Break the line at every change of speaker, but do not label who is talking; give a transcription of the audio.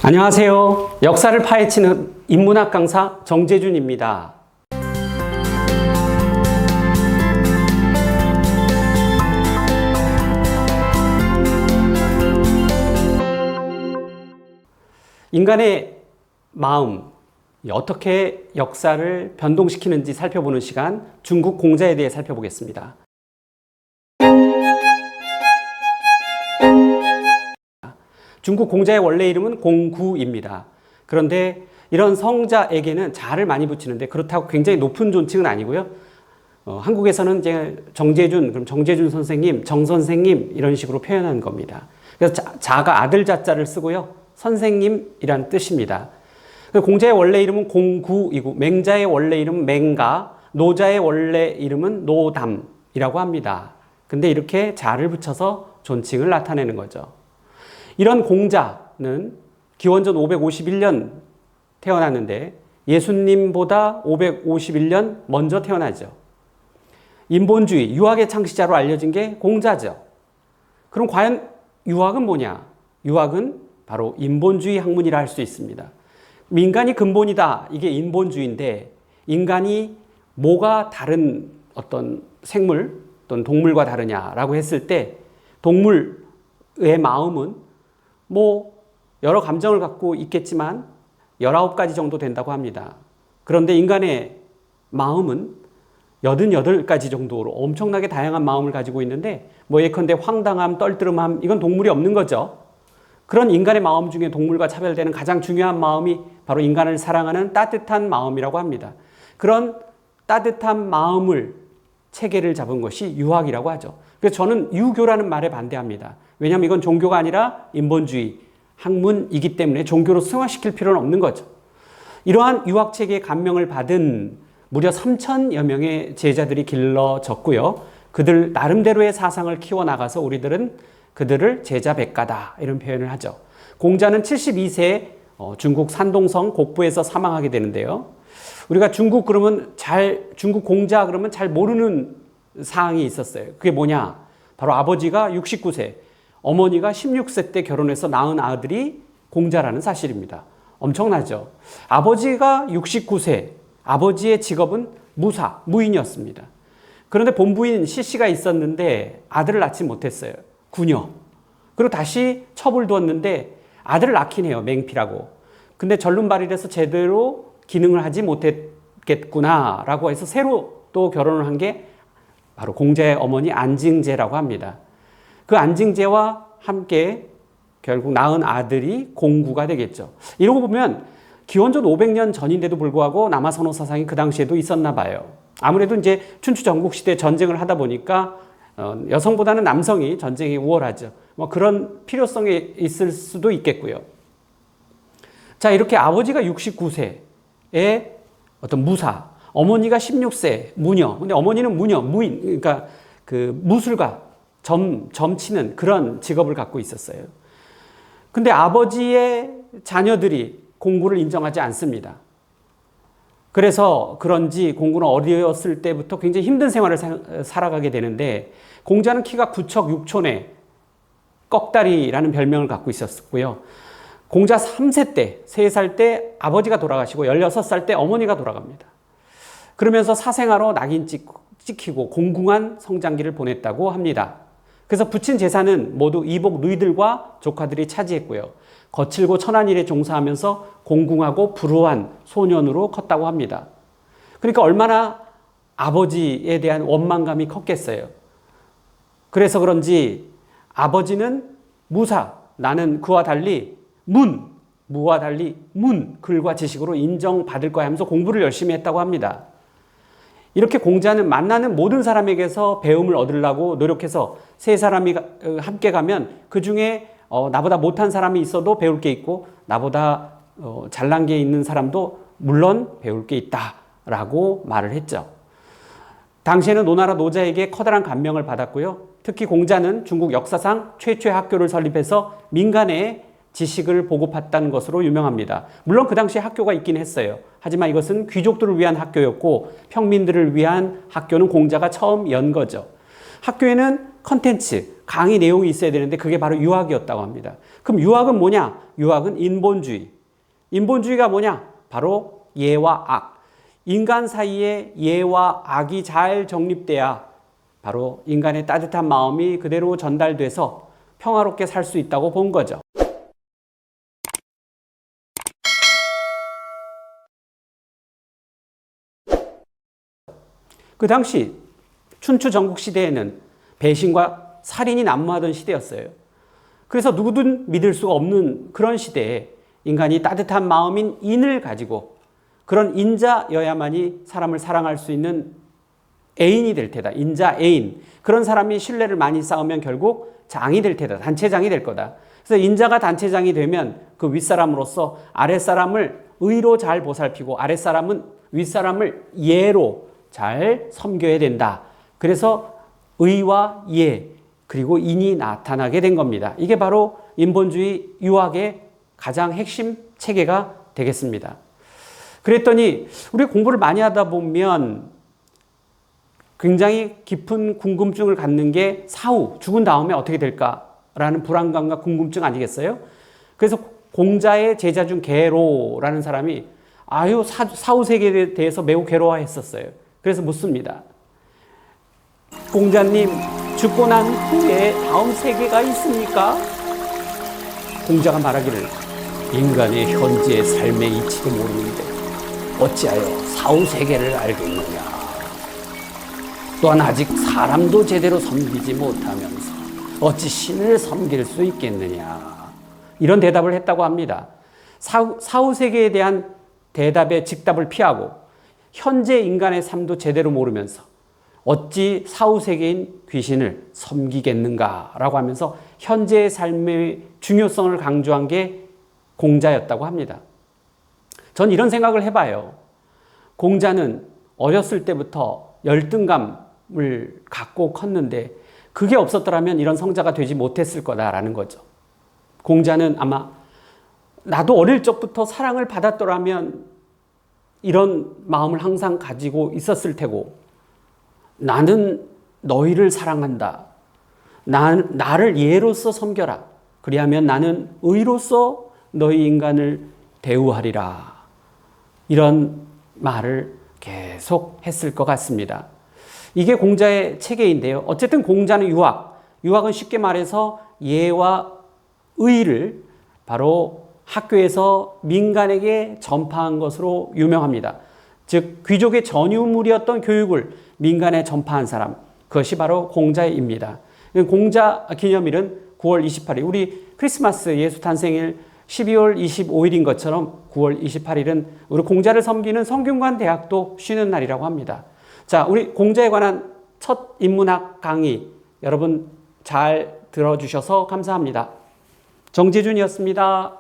안녕하세요. 역사를 파헤치는 인문학 강사 정재준입니다. 인간의 마음, 어떻게 역사를 변동시키는지 살펴보는 시간, 중국 공자에 대해 살펴보겠습니다. 중국 공자의 원래 이름은 공구입니다. 그런데 이런 성자에게는 자를 많이 붙이는데 그렇다고 굉장히 높은 존칭은 아니고요. 한국에서는 이제 정재준, 그럼 정재준 선생님, 정 선생님 이런 식으로 표현한 겁니다. 그래서 자가 아들 자자를 쓰고요. 선생님이란 뜻입니다. 공자의 원래 이름은 공구이고 맹자의 원래 이름은 맹가, 노자의 원래 이름은 노담이라고 합니다. 근데 이렇게 자를 붙여서 존칭을 나타내는 거죠. 이런 공자는 기원전 551년 태어났는데 예수님보다 551년 먼저 태어나죠. 인본주의, 유학의 창시자로 알려진 게 공자죠. 그럼 과연 유학은 뭐냐? 유학은 바로 인본주의 학문이라 할 수 있습니다. 인간이 근본이다. 이게 인본주의인데 인간이 뭐가 다른 어떤 생물 또는 동물과 다르냐라고 했을 때 동물의 마음은 여러 감정을 갖고 있겠지만 19가지 정도 된다고 합니다. 그런데 인간의 마음은 88가지 정도로 엄청나게 다양한 마음을 가지고 있는데 예컨대 황당함, 떨뜨름함 이건 동물이 없는 거죠. 그런 인간의 마음 중에 동물과 차별되는 가장 중요한 마음이 바로 인간을 사랑하는 따뜻한 마음이라고 합니다. 그런 따뜻한 마음을 체계를 잡은 것이 유학이라고 하죠. 그래서 저는 유교라는 말에 반대합니다. 왜냐하면 이건 종교가 아니라 인본주의 학문이기 때문에 종교로 승화시킬 필요는 없는 거죠. 이러한 유학체계의 감명을 받은 무려 3,000여 명의 제자들이 길러졌고요. 그들 나름대로의 사상을 키워나가서 우리들은 그들을 제자백가다 이런 표현을 하죠. 공자는 72세에 중국 산동성 곡부에서 사망하게 되는데요. 우리가 중국 공자 그러면 잘 모르는 사항이 있었어요. 그게 뭐냐? 바로 아버지가 69세, 어머니가 16세 때 결혼해서 낳은 아들이 공자라는 사실입니다. 엄청나죠? 아버지가 69세, 아버지의 직업은 무인이었습니다. 그런데 본부인 시씨가 있었는데 아들을 낳지 못했어요. 구녀. 그리고 다시 첩을 두었는데 아들을 낳긴 해요. 맹피라고. 근데 전륜발이라서 제대로 기능을 하지 못했겠구나라고 해서 새로 또 결혼을 한 게 바로 공자의 어머니 안징제라고 합니다. 그 안징제와 함께 결국 낳은 아들이 공구가 되겠죠. 이러고 보면 기원전 500년 전인데도 불구하고 남아선호 사상이 그 당시에도 있었나 봐요. 아무래도 이제 춘추 전국시대 전쟁을 하다 보니까 여성보다는 남성이 전쟁이 우월하죠. 그런 필요성이 있을 수도 있겠고요. 자, 이렇게 아버지가 69세의 어떤 무사, 어머니가 16세 무녀. 근데 어머니는 무인, 그러니까 그 무술가, 점치는 그런 직업을 갖고 있었어요. 근데 아버지의 자녀들이 공구를 인정하지 않습니다. 그래서 그런지 공구는 어렸을 때부터 굉장히 힘든 생활을 살아가게 되는데 공자는 키가 9척 6촌에 꺽다리라는 별명을 갖고 있었고요. 공자 3세 때, 3살 때 아버지가 돌아가시고 16살 때 어머니가 돌아갑니다. 그러면서 사생아로 낙인 찍히고 공궁한 성장기를 보냈다고 합니다. 그래서 붙인 재산은 모두 이복 누이들과 조카들이 차지했고요. 거칠고 천한 일에 종사하면서 공궁하고 불우한 소년으로 컸다고 합니다. 그러니까 얼마나 아버지에 대한 원망감이 컸겠어요. 그래서 그런지 아버지는 무사, 나는 그와 달리 무와 달리 글과 지식으로 인정받을 거야 하면서 공부를 열심히 했다고 합니다. 이렇게 공자는 만나는 모든 사람에게서 배움을 얻으려고 노력해서 세 사람이 함께 가면 그 중에 나보다 못한 사람이 있어도 배울 게 있고 나보다 잘난 게 있는 사람도 물론 배울 게 있다라고 말을 했죠. 당시에는 노나라 노자에게 커다란 감명을 받았고요. 특히 공자는 중국 역사상 최초의 학교를 설립해서 민간에 지식을 보급했다는 것으로 유명합니다. 물론 그 당시에 학교가 있긴 했어요. 하지만 이것은 귀족들을 위한 학교였고 평민들을 위한 학교는 공자가 처음 연 거죠. 학교에는 컨텐츠, 강의 내용이 있어야 되는데 그게 바로 유학이었다고 합니다. 그럼 유학은 뭐냐? 유학은 인본주의. 인본주의가 뭐냐? 바로 예와 악. 인간 사이에 예와 악이 잘 정립돼야 바로 인간의 따뜻한 마음이 그대로 전달돼서 평화롭게 살 수 있다고 본 거죠. 그 당시 춘추 전국 시대에는 배신과 살인이 난무하던 시대였어요. 그래서 누구든 믿을 수가 없는 그런 시대에 인간이 따뜻한 마음인 인을 가지고 그런 인자여야만이 사람을 사랑할 수 있는 애인이 될 테다. 인자 애인. 그런 사람이 신뢰를 많이 쌓으면 결국 장이 될 테다. 단체장이 될 거다. 그래서 인자가 단체장이 되면 그 윗사람으로서 아랫사람을 의로 잘 보살피고 아랫사람은 윗사람을 예로 잘 섬겨야 된다. 그래서 의와 예 그리고 인이 나타나게 된 겁니다. 이게 바로 인본주의 유학의 가장 핵심 체계가 되겠습니다. 그랬더니 우리 공부를 많이 하다 보면 굉장히 깊은 궁금증을 갖는 게 사후 죽은 다음에 어떻게 될까라는 불안감과 궁금증 아니겠어요? 그래서 공자의 제자 중 계로라는 사람이 사후 세계에 대해서 매우 괴로워했었어요. 그래서 묻습니다. 공자님, 죽고 난 후에 다음 세계가 있습니까? 공자가 말하기를 인간의 현재의 삶의 이치도 모르는데 어찌하여 사후 세계를 알겠느냐. 또한 아직 사람도 제대로 섬기지 못하면서 어찌 신을 섬길 수 있겠느냐. 이런 대답을 했다고 합니다. 사후 세계에 대한 대답의 직답을 피하고 현재 인간의 삶도 제대로 모르면서 어찌 사후 세계인 귀신을 섬기겠는가라고 하면서 현재의 삶의 중요성을 강조한 게 공자였다고 합니다. 전 이런 생각을 해봐요. 공자는 어렸을 때부터 열등감을 갖고 컸는데 그게 없었더라면 이런 성자가 되지 못했을 거다라는 거죠. 공자는 아마 나도 어릴 적부터 사랑을 받았더라면 이런 마음을 항상 가지고 있었을 테고 나는 너희를 사랑한다. 나를 예로서 섬겨라. 그리하면 나는 의로서 너희 인간을 대우하리라. 이런 말을 계속 했을 것 같습니다. 이게 공자의 체계인데요. 어쨌든 공자는 유학은 쉽게 말해서 예와 의를 바로 학교에서 민간에게 전파한 것으로 유명합니다. 즉 귀족의 전유물이었던 교육을 민간에 전파한 사람, 그것이 바로 공자입니다. 공자 기념일은 9월 28일, 우리 크리스마스 예수 탄생일 12월 25일인 것처럼 9월 28일은 우리 공자를 섬기는 성균관 대학도 쉬는 날이라고 합니다. 자, 우리 공자에 관한 첫 인문학 강의 여러분 잘 들어주셔서 감사합니다. 정재준이었습니다.